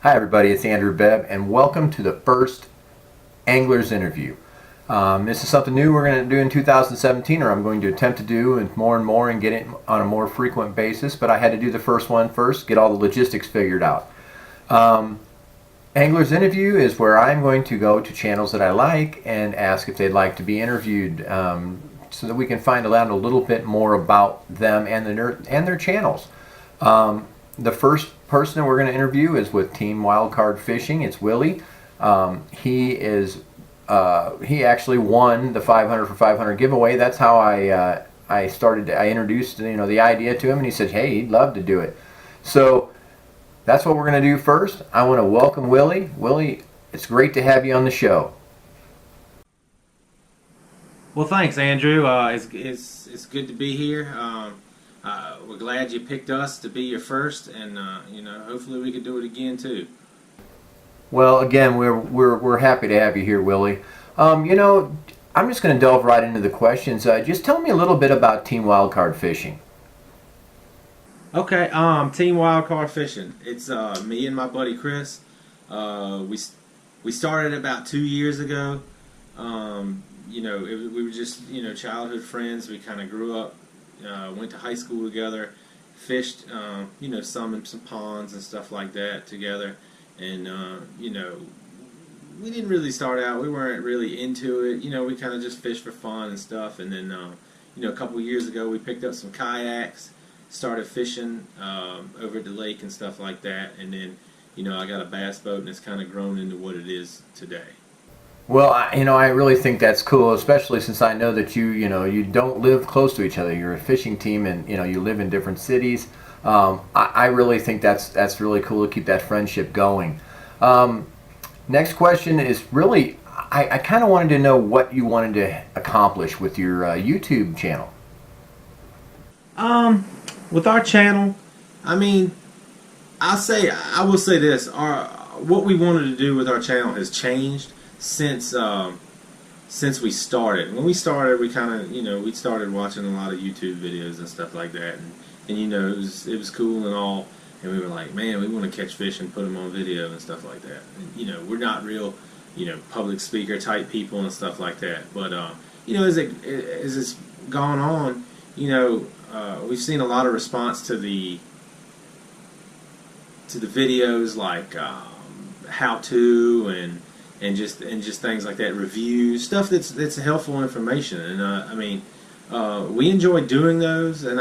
Hi everybody, it's Andrew Bebb, and welcome to the first Angler's Interview. This is something new we're going to do in 2017, or I'm going to attempt to do and more and get it on a more frequent basis, but I had to do the first one first, get all the logistics figured out. Angler's Interview is where I'm going to go to channels that I like and ask if they'd like to be interviewed, so that we can find out a little bit more about them and their channels. The first person that we're going to interview is with Team Wildcard Fishing. It's Willie. He actually won the 500 for 500 giveaway. That's how I started. I introduced the idea to him, and he said, "Hey, he'd love to do it." So that's what we're going to do first. I want to welcome Willie. Willie, it's great to have you on the show. Well, thanks, Andrew. It's good to be here. We're glad you picked us to be your first, and hopefully we can do it again too. Well, again, we're happy to have you here, Willie. I'm just going to delve right into the questions. Just tell me a little bit about Team Wildcard Fishing. Okay, Team Wildcard Fishing. It's me and my buddy Chris. We started about 2 years ago. We were just childhood friends. We kind of grew up. Went to high school together, fished, some in some ponds and stuff like that together, and we didn't really start out. We weren't really into it. We kind of just fished for fun and stuff. And then, a couple of years ago, we picked up some kayaks, started fishing over at the lake and stuff like that. And then, I got a bass boat, and it's kind of grown into what it is today. Well, I really think that's cool, especially since I know that you don't live close to each other. You're a fishing team, and you live in different cities. I really think that's really cool to keep that friendship going. Next question is really, I kind of wanted to know what you wanted to accomplish with your YouTube channel. With our channel, I will say this: what we wanted to do with our channel has changed since we started. When we started, we kind of we started watching a lot of YouTube videos and stuff like that, and it was cool and all, and we were like, man, we want to catch fish and put them on video and stuff like that. And, we're not real public speaker type people and stuff like that, but as it's gone on, we've seen a lot of response to the videos, like how to and just things like that, reviews, stuff that's helpful information, and we enjoy doing those, and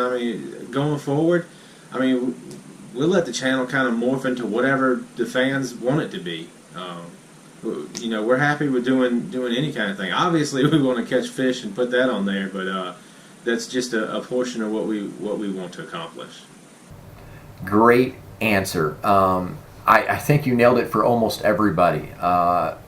going forward, we'll let the channel kind of morph into whatever the fans want it to be. We're happy with doing any kind of thing. Obviously, we want to catch fish and put that on there, but that's just a portion of what we want to accomplish. Great answer. I think you nailed it for almost everybody.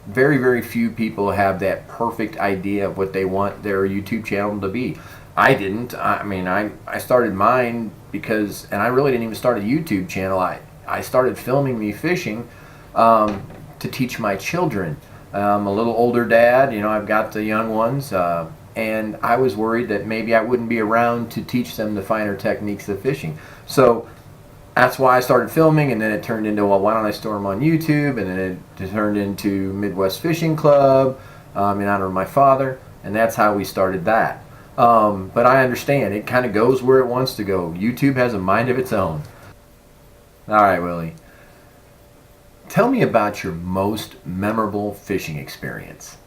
Very, very few people have that perfect idea of what they want their YouTube channel to be. I didn't. I started mine because, and I really didn't even start a YouTube channel. I started filming me fishing to teach my children. I'm a little older dad. I've got the young ones, and I was worried that maybe I wouldn't be around to teach them the finer techniques of fishing. So that's why I started filming, and then it turned into, well, why don't I store them on YouTube? And then it turned into Midwest Fishing Club in honor of my father, and that's how we started that. But I understand, it kind of goes where it wants to go. YouTube has a mind of its own. All right, Willie. Tell me about your most memorable fishing experience.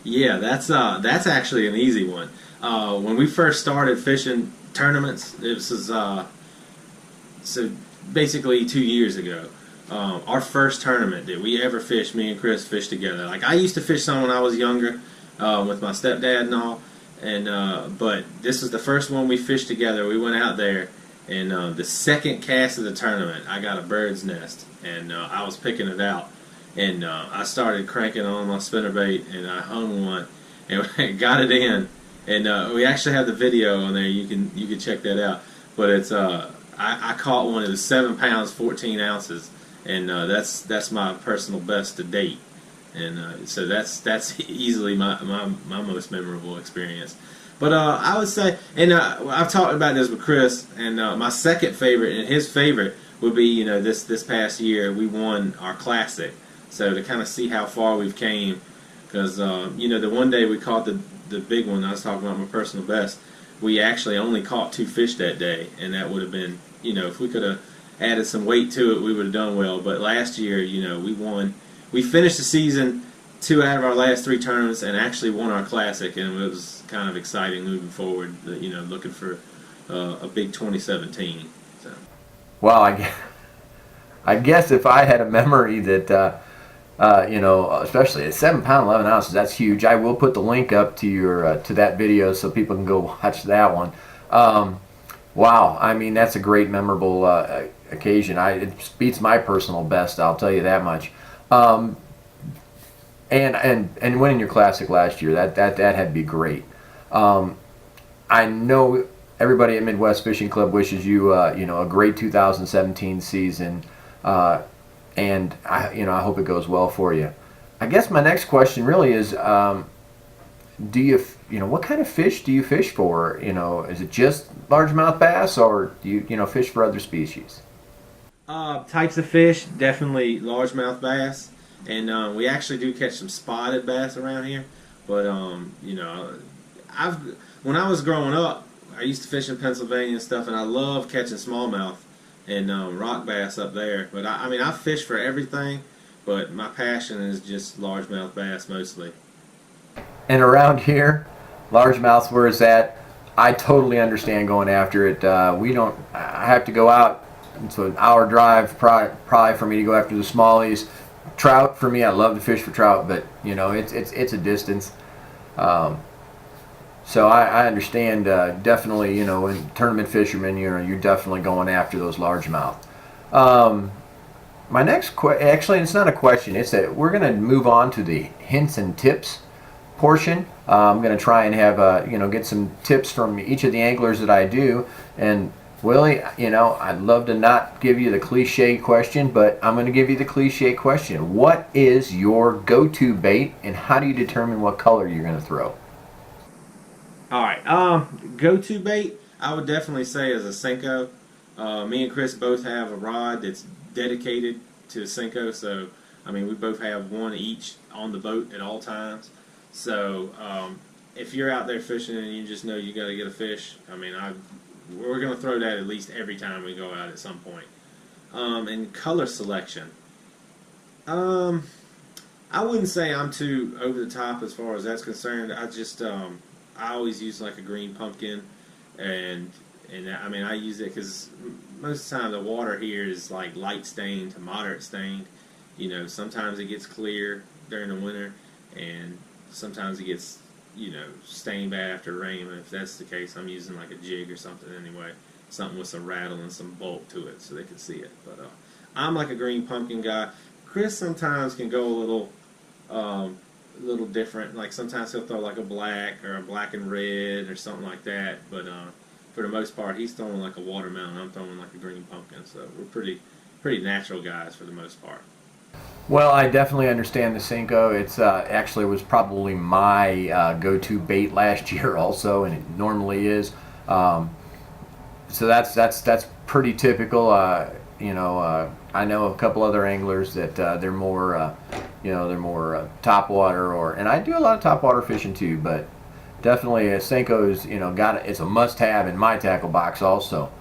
Yeah, that's actually an easy one. When we first started fishing tournaments, this is so basically 2 years ago. Our first tournament that we ever fished, me and Chris fished together. Like, I used to fish some when I was younger with my stepdad and all, and but this was the first one we fished together. We went out there, and the second cast of the tournament, I got a bird's nest, and I was picking it out, and I started cranking on my spinnerbait, and I hung one, and got it in. And we actually have the video on there. You can check that out. But it's I caught one. It was 7 pounds 14 ounces, and that's my personal best to date. And so that's easily my most memorable experience. But I would say, and I've talked about this with Chris, and my second favorite and his favorite would be, you know, this past year we won our classic. So to kind of see how far we've came, because you know, the one day we caught the big one. I was talking about my personal best. We actually only caught 2 fish that day, and that would have been, you know, if we could have added some weight to it, we would have done well. But last year, you know, we won. We finished the season 2 out of our last 3 tournaments, and actually won our classic, and it was kind of exciting moving forward. You know, looking for a big 2017. So. Well, I guess if I had a memory that, you know, especially at 7 pound 11 ounces, that's huge. I will put the link up to your to that video so people can go watch that one. Wow, I mean, that's a great memorable occasion. It beats my personal best, I'll tell you that much. And winning your classic last year, that had to be great. I know everybody at Midwest Fishing Club wishes you you know, a great 2017 season, and I hope it goes well for you. I guess my next question really is, do you know, what kind of fish do you fish for? You know, is it just largemouth bass, or do you fish for other species? Types of fish, definitely largemouth bass, and we actually do catch some spotted bass around here. But you know, when I was growing up, I used to fish in Pennsylvania and stuff, and I love catching smallmouth and rock bass up there. But I mean, I fish for everything, but my passion is just largemouth bass mostly. And around here, largemouth's where it's at. I totally understand going after it. We don't. I have to go out. It's an hour drive probably for me to go after the smallies. Trout for me, I love to fish for trout, but you know, it's a distance. So I understand definitely. You know, in tournament fishermen, you're definitely going after those largemouth. My next actually, it's not a question. It's that we're going to move on to the hints and tips portion. I'm going to try and have get some tips from each of the anglers that I do. And Willie, you know, I'd love to not give you the cliche question, but I'm going to give you the cliche question. What is your go-to bait, and how do you determine what color you're going to throw? All right, go-to bait, I would definitely say is a Senko. Me and Chris both have a rod that's dedicated to a Senko, so I mean, we both have one each on the boat at all times. So if you're out there fishing and you just know you got to get a fish, I mean, we're going to throw that at least every time we go out at some point. And color selection, I wouldn't say I'm too over the top as far as that's concerned. I always use like a green pumpkin, and I mean, I use it because most of the time the water here is like light stained to moderate stained. You know, sometimes it gets clear during the winter, and sometimes it gets, you know, stained bad after rain. And if that's the case, I'm using like a jig or something anyway, something with some rattle and some bulk to it so they can see it. But I'm like a green pumpkin guy. Chris sometimes can go a little different. Like sometimes he'll throw like a black or a black and red or something like that. But for the most part, he's throwing like a watermelon. I'm throwing like a green pumpkin. So we're pretty natural guys for the most part. Well, I definitely understand the Senko. It's actually was probably my go-to bait last year also, and it normally is. So that's pretty typical. You know, I know a couple other anglers that they're more, topwater, and I do a lot of topwater fishing too. But definitely, Senko's, it's a must-have in my tackle box also.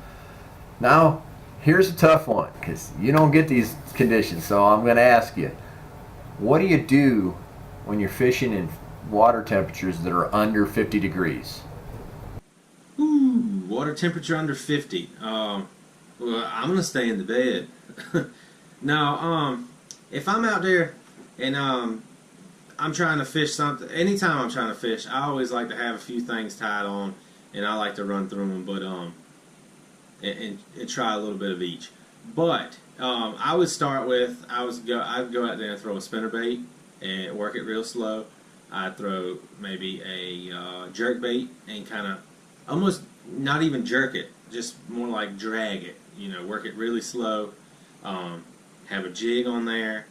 Now, here's a tough one because you don't get these conditions, so I'm going to ask you, what do you do when you're fishing in water temperatures that are under 50 degrees? Ooh, water temperature under 50. Well, I'm going to stay in the bed. Now, if I'm out there and I'm trying to fish something, anytime I'm trying to fish, I always like to have a few things tied on, and I like to run through them, but and try a little bit of each. But I would start with I'd go out there and throw a spinnerbait and work it real slow. I'd throw maybe a jerk bait and kind of almost not even jerk it, just more like drag it. You know, work it really slow. Have a jig on there,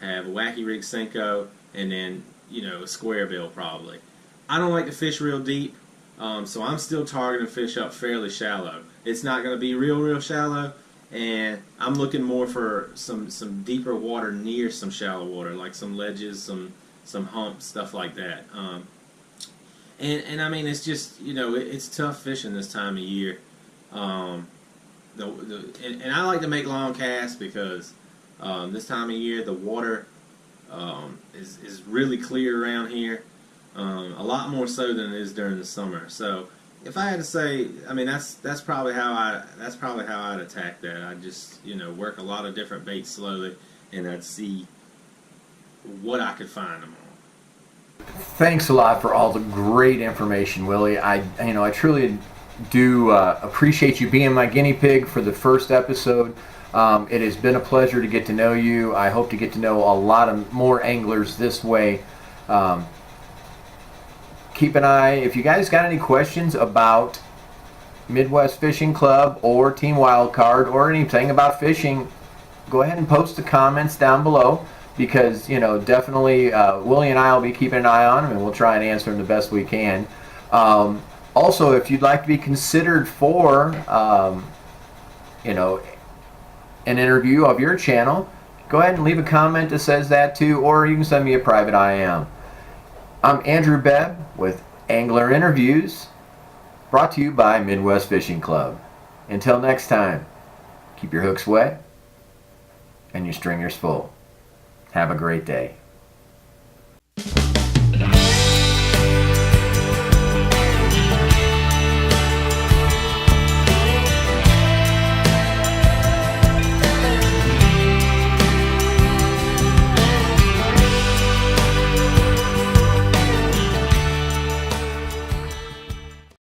have a wacky rig Senko, and then a square bill probably. I don't like to fish real deep. So I'm still targeting fish up fairly shallow. It's not going to be real shallow, and I'm looking more for some deeper water near some shallow water, like some ledges, some humps, stuff like that. And I mean, it's just, it's tough fishing this time of year. Um, and I like to make long casts because this time of year the water is really clear around here, a lot more so than it is during the summer. So if I had to say, I mean, that's probably how I'd attack that. I'd just work a lot of different baits slowly, and I'd see what I could find them on. Thanks a lot for all the great information, Willie. I truly do appreciate you being my guinea pig for the first episode. It has been a pleasure to get to know you. I hope to get to know a lot of more anglers this way. Keep an eye. If you guys got any questions about Midwest Fishing Club or Team Wildcard or anything about fishing, go ahead and post the comments down below, because definitely Willie and I will be keeping an eye on them, and we'll try and answer them the best we can. Also, if you'd like to be considered for an interview of your channel, go ahead and leave a comment that says that too, or you can send me a private IM. I'm Andrew Bebb with Angler Interviews, brought to you by Midwest Fishing Club. Until next time, keep your hooks wet and your stringers full. Have a great day.